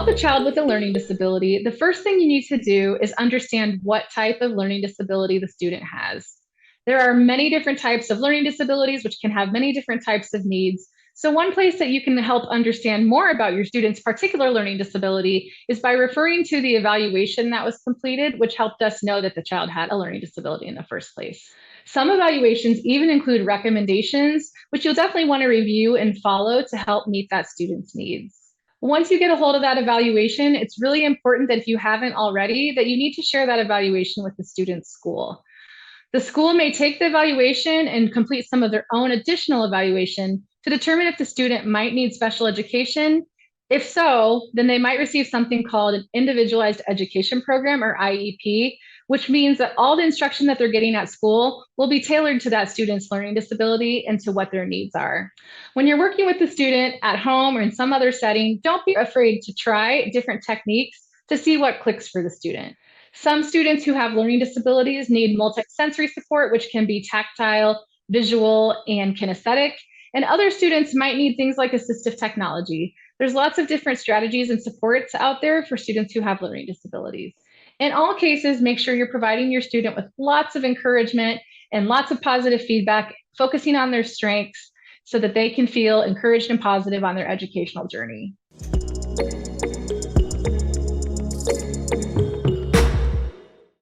help a child with a learning disability, the first thing you need to do is understand what type of learning disability the student has. There are many different types of learning disabilities, which can have many different types of needs. So one place that you can help understand more about your student's particular learning disability is by referring to the evaluation that was completed, which helped us know that the child had a learning disability in the first place. Some evaluations even include recommendations, which you'll definitely want to review and follow to help meet that student's needs. Once you get a hold of that evaluation, it's really important that if you haven't already, that you need to share that evaluation with the student's school. The school may take the evaluation and complete some of their own additional evaluation to determine if the student might need special education. If so, then they might receive something called an individualized education program, or IEP, which means that all the instruction that they're getting at school will be tailored to that student's learning disability and to what their needs are. When you're working with the student at home or in some other setting, don't be afraid to try different techniques to see what clicks for the student. Some students who have learning disabilities need multisensory support, which can be tactile, visual, and kinesthetic. And other students might need things like assistive technology. There's lots of different strategies and supports out there for students who have learning disabilities. In all cases, make sure you're providing your student with lots of encouragement and lots of positive feedback, focusing on their strengths so that they can feel encouraged and positive on their educational journey.